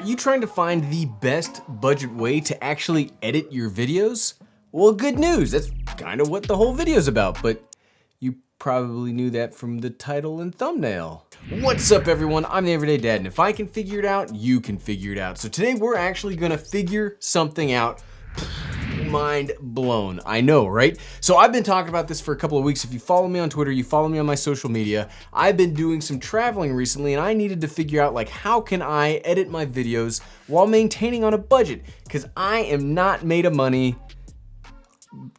Are you trying to find the best budget way to actually edit your videos? Well, good news, that's kind of what the whole video is about, but you probably knew that from the title and thumbnail. What's up everyone, I'm the Everyday Dad, and if I can figure it out, you can figure it out. So today we're actually gonna figure something out. Mind blown, I know, right? So I've been talking about this for a couple of weeks. If you follow me on Twitter, you follow me on my social media, I've been doing some traveling recently and I needed to figure out like how can I edit my videos while maintaining on a budget, because I am not made of money,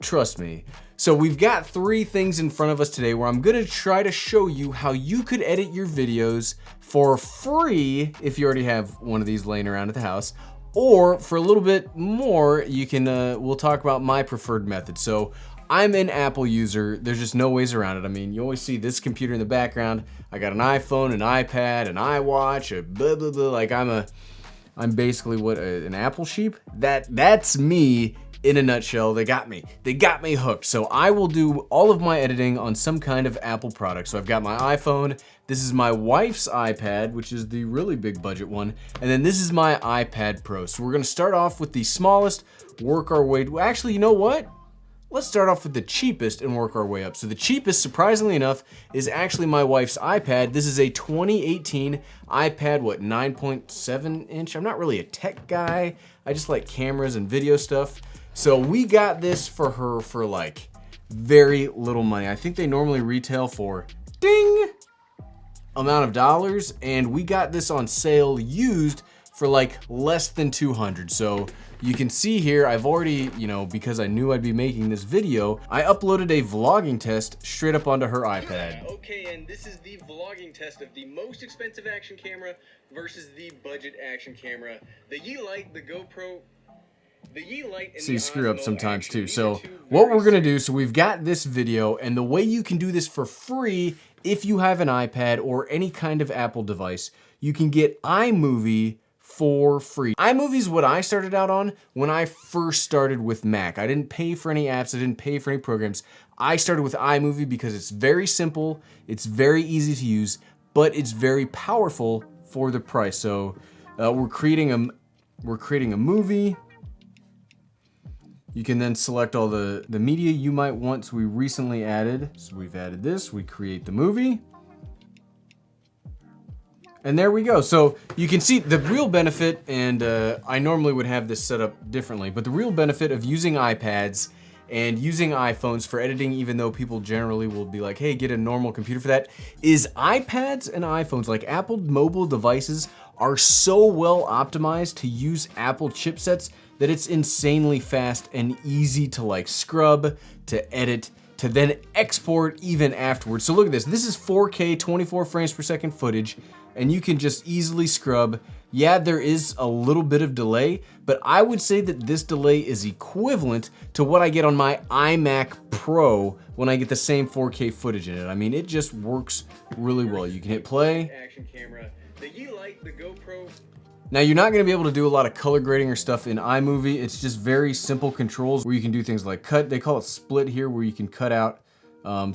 trust me. So we've got three things in front of us today where I'm gonna try to show you how you could edit your videos for free if you already have one of these laying around at the house, or for a little bit more, you can, we'll talk about my preferred method. So I'm an Apple user, there's just no ways around it. I mean, you always see this computer in the background. I got an iPhone, an iPad, an iWatch, a blah, blah, blah. Like I'm basically what, an Apple sheep? That's me in a nutshell. They got me hooked. So I will do all of my editing on some kind of Apple product. So I've got my iPhone, this is my wife's iPad, which is the really big budget one, and then this is my iPad Pro. So we're gonna start off with the smallest, work our way, actually, you know what? Let's start off with the cheapest and work our way up. So the cheapest, surprisingly enough, is actually my wife's iPad. This is a 2018 iPad, what, 9.7 inch? I'm not really a tech guy. I just like cameras and video stuff. So we got this for her for like very little money. I think they normally retail for ding amount of dollars, and we got this on sale used for like less than 200. So you can see here, I've already, you know, because I knew I'd be making this video, I uploaded a vlogging test straight up onto her iPad. Okay, and this is the vlogging test of the most expensive action camera versus the budget action camera. The Yeelight, the GoPro, so you screw up sometimes too. So what we're gonna do, so we've got this video, and the way you can do this for free, if you have an iPad or any kind of Apple device, you can get Imovie for free. Imovie is what I started out on when I first started with Mac. I didn't pay for any apps, I didn't pay for any programs. I started with Imovie because it's very simple, it's very easy to use, but it's very powerful for the price. So we're creating a movie. You can then select all the media you might want. So we recently added, so we've added this, we create the movie. And there we go. So you can see the real benefit, and I normally would have this set up differently, but the real benefit of using iPads and using iPhones for editing, even though people generally will be like, hey, get a normal computer for that, is iPads and iPhones, like Apple mobile devices, are so well optimized to use Apple chipsets that it's insanely fast and easy to like scrub, to edit, to then export even afterwards. So look at this, this is 4K 24 frames per second footage, and you can just easily scrub. Yeah, there is a little bit of delay, but I would say that this delay is equivalent to what I get on my iMac Pro when I get the same 4K footage in it. I mean, it just works really well. You can hit play. Action camera, the Yeelight, the GoPro. Now you're not gonna be able to do a lot of color grading or stuff in iMovie. It's just very simple controls where you can do things like cut. They call it split here, where you can cut out.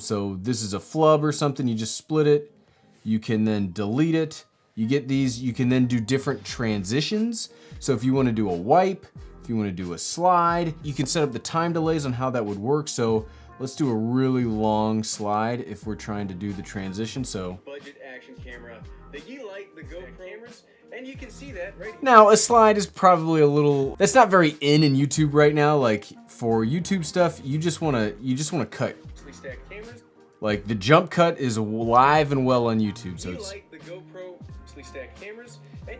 So this is a flub or something, you just split it. You can then delete it. You get these, you can then do different transitions. So if you wanna do a wipe, if you wanna do a slide, you can set up the time delays on how that would work. So let's do a really long slide if we're trying to do the transition. So budget action camera, the Yeelight, the GoPro cameras, and you can see that right here. Now a slide is probably a little, that's not very in YouTube right now. Like for YouTube stuff, you just wanna cut. Stacked cameras. Like the jump cut is live and well on YouTube. So it's, the GoPro, stacked cameras, and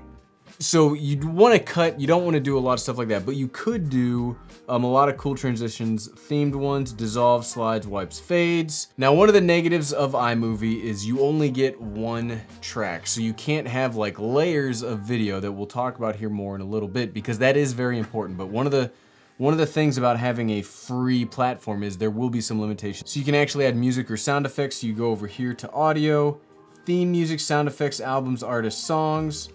so you'd want to cut, you don't want to do a lot of stuff like that, but you could do a lot of cool transitions, themed ones, dissolve, slides, wipes, fades. Now one of the negatives of iMovie is you only get one track, so you can't have like layers of video that we'll talk about here more in a little bit, because that is very important. But one of the things about having a free platform is there will be some limitations. So you can actually add music or sound effects. So you go over here to audio, theme music, sound effects, albums, artists, songs.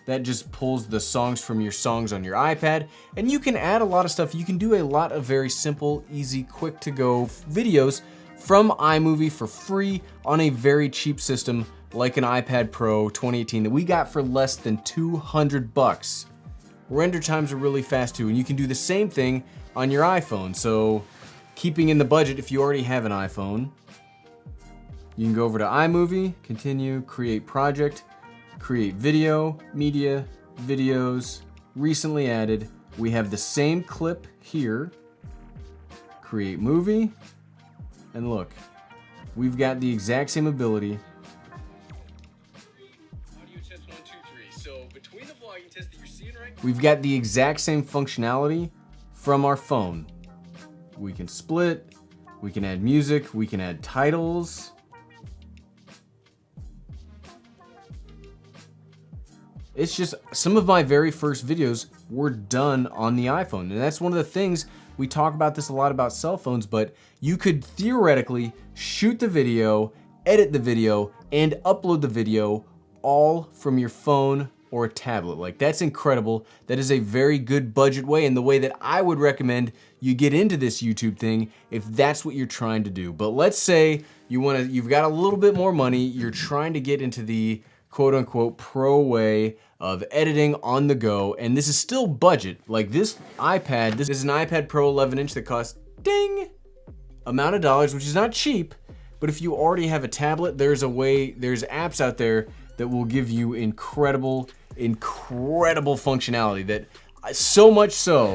That just pulls the songs from your songs on your iPad, and you can add a lot of stuff. You can do a lot of very simple, easy, quick to go videos from iMovie for free on a very cheap system like an iPad Pro 2018 that we got for less than 200 bucks. Render times are really fast too, and you can do the same thing on your iPhone. So keeping in the budget, if you already have an iPhone, you can go over to iMovie, continue, create project, create video, media, videos, recently added. We have the same clip here, create movie, and look, we've got the exact same ability. Audio test 1, 2, 3. So between the vlogging test that you're seeing right now, We've got the exact same functionality from our phone. We can split, we can add music, we can add titles. It's just some of my very first videos were done on the iPhone. And that's one of the things, we talk about this a lot about cell phones, but you could theoretically shoot the video, edit the video, and upload the video all from your phone or a tablet. Like, that's incredible. That is a very good budget way, and the way that I would recommend you get into this YouTube thing if that's what you're trying to do. But let's say you've got a little bit more money, you're trying to get into the quote-unquote pro way of editing on the go, and this is still budget. Like, this iPad, this is an iPad Pro 11-inch that costs, ding, amount of dollars, which is not cheap, but if you already have a tablet, there's apps out there that will give you incredible functionality, that so much so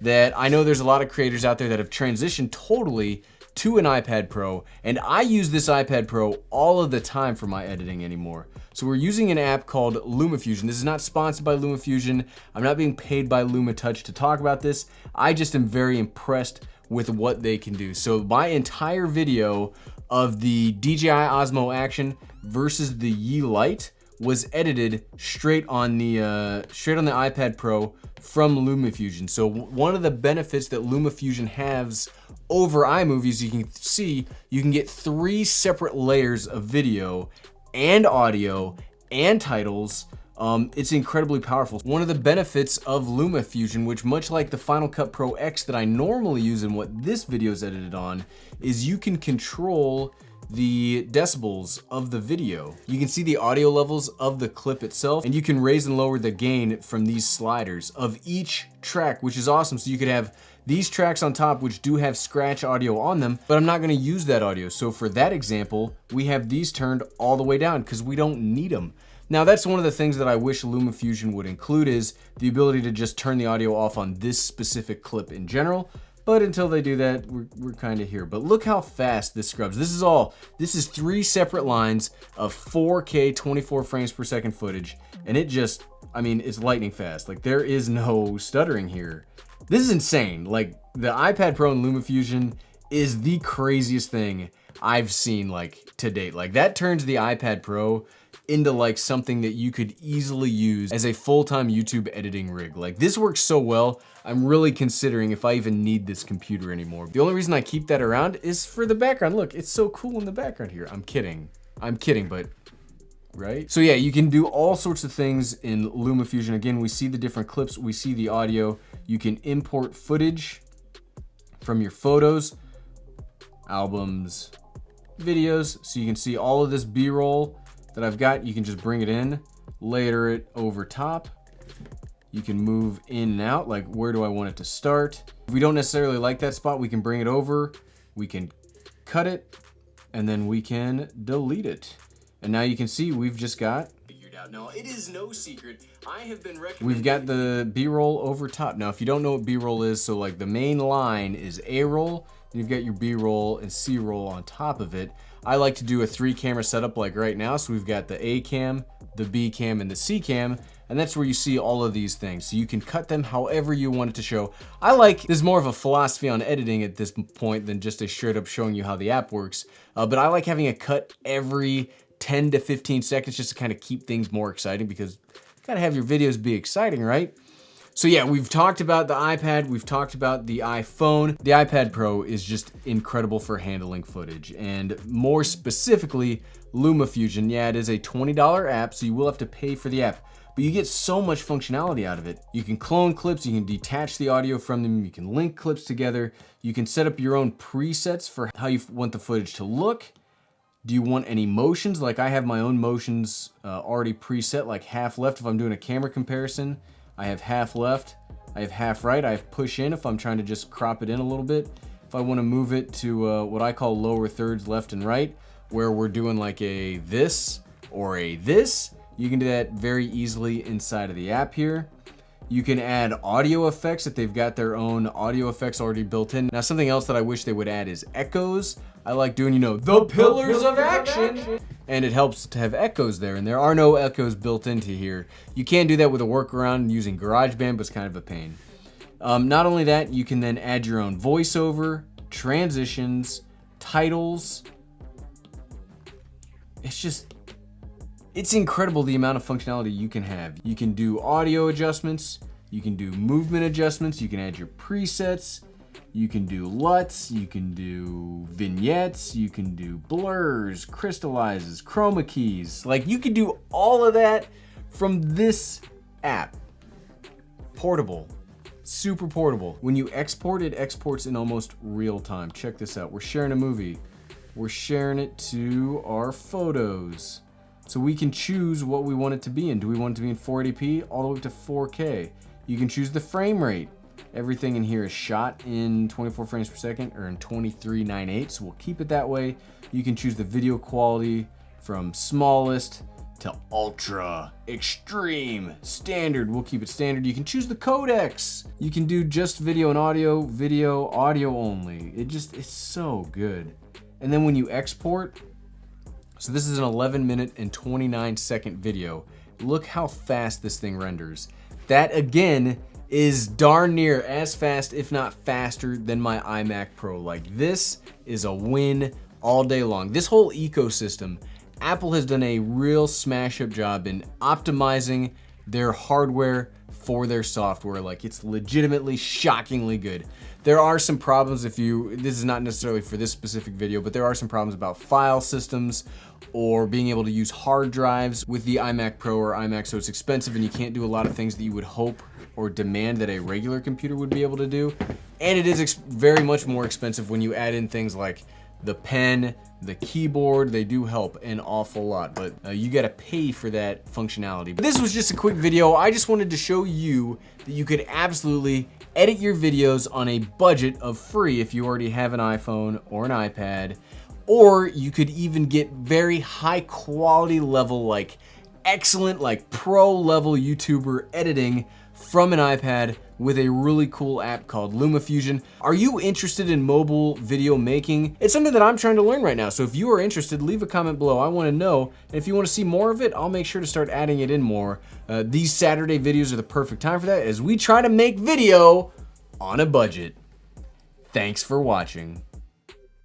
that I know there's a lot of creators out there that have transitioned totally to an iPad Pro, and I use this iPad Pro all of the time for my editing anymore. So we're using an app called Luma Fusion. This is not sponsored by Luma Fusion. I'm not being paid by Luma Touch to talk about this. I just am very impressed with what they can do. So my entire video of the DJI Osmo Action versus the Yeelight was edited straight on the iPad Pro from Luma Fusion. So one of the benefits that Luma Fusion has over iMovie, as you can see, you can get 3 separate layers of video and audio and titles. It's incredibly powerful. One of the benefits of Luma Fusion, which much like the Final Cut Pro X that I normally use and what this video is edited on, is you can control the decibels of the video. You can see the audio levels of the clip itself, and you can raise and lower the gain from these sliders of each track, which is awesome. So you could have these tracks on top, which do have scratch audio on them, but I'm not gonna use that audio. So for that example, we have these turned all the way down because we don't need them. Now, that's one of the things that I wish Luma Fusion would include, is the ability to just turn the audio off on this specific clip in general. But until they do that, we're kind of here. But look how fast this scrubs. This is 3 separate lines of 4K 24 frames per second footage. And it just, I mean, it's lightning fast. Like, there is no stuttering here. This is insane. Like, the iPad Pro and Luma Fusion is the craziest thing I've seen, like, to date. Like, that turns the iPad Pro into like something that you could easily use as a full-time YouTube editing rig. Like, this works so well, I'm really considering if I even need this computer anymore. The only reason I keep that around is for the background. Look, it's so cool in the background here. I'm kidding, but right? So yeah, you can do all sorts of things in Luma Fusion. Again, we see the different clips, we see the audio. You can import footage from your photos, albums, videos, so you can see all of this B-roll that I've got. You can just bring it in, layer it over top. You can move in and out, like, where do I want it to start? If we don't necessarily like that spot, we can bring it over, we can cut it, and then we can delete it. And now you can see we've just got figured out. Now, it is no secret, I have been recommending, we've got the B-roll over top. Now, if you don't know what B-roll is, so like the main line is A-roll, and you've got your B-roll and C-roll on top of it. I like to do a 3-camera setup like right now. So we've got the A cam, the B cam, and the C cam, and that's where you see all of these things. So you can cut them however you want it to show. There's more of a philosophy on editing at this point than just a straight up showing you how the app works. But I like having a cut every 10 to 15 seconds just to kind of keep things more exciting, because you gotta have your videos be exciting, right? So yeah, we've talked about the iPad, we've talked about the iPhone. The iPad Pro is just incredible for handling footage, and more specifically, Luma Fusion. Yeah, it is a $20 app, so you will have to pay for the app, but you get so much functionality out of it. You can clone clips, you can detach the audio from them, you can link clips together, you can set up your own presets for how you want the footage to look, Do you want any motions? Like I have my own motions already preset, like half left if I'm doing a camera comparison. I have half left, I have half right, I have push in if I'm trying to just crop it in a little bit. If I want to move it to what I call lower thirds left and right, where we're doing like a this or a this, you can do that very easily inside of the app here. You can add audio effects if they've got their own audio effects already built in. Now something else that I wish they would add is echoes. I like doing, you know, the pillars of action. And it helps to have echoes there, and there are no echoes built into here. You can do that with a workaround using GarageBand, but it's kind of a pain. Not only that, you can then add your own voiceover, transitions, titles. It's incredible the amount of functionality you can have. You can do audio adjustments, you can do movement adjustments, you can add your presets, you can do LUTs, you can do vignettes, you can do blurs, crystallizes, chroma keys. Like you can do all of that from this app. Portable, super portable. When you export, it exports in almost real time. Check this out, we're sharing a movie. We're sharing it to our photos. So we can choose what we want it to be in. Do we want it to be in 480p all the way up to 4K? You can choose the frame rate. Everything in here is shot in 24 frames per second or in 23.98, so we'll keep it that way. You can choose the video quality from smallest to ultra, extreme, standard. We'll keep it standard. You can choose the codecs. You can do just video and audio, video, audio only. It's so good. And then when you export, so this is an 11-minute and 29-second video. Look how fast this thing renders. That again is darn near as fast, if not faster, than my iMac Pro. Like this is a win all day long. This whole ecosystem, Apple has done a real smash-up job in optimizing their hardware for their software. Like it's legitimately shockingly good. There are some problems this is not necessarily for this specific video, but there are some problems about file systems or being able to use hard drives with the iMac Pro or iMac, so it's expensive and you can't do a lot of things that you would hope or demand that a regular computer would be able to do. And it is very much more expensive when you add in things like the pen, the keyboard. They do help an awful lot, but you gotta pay for that functionality. But this was just a quick video. I just wanted to show you that you could absolutely edit your videos on a budget of free if you already have an iPhone or an iPad, or you could even get very high quality level, like excellent, like pro level YouTuber editing from an iPad with a really cool app called Luma Fusion. Are you interested in mobile video making? It's something that I'm trying to learn right now, so if you are interested, leave a comment below. I want to know, and if you want to see more of it, I'll make sure to start adding it in more. These Saturday videos are the perfect time for that as we try to make video on a budget. Thanks for watching.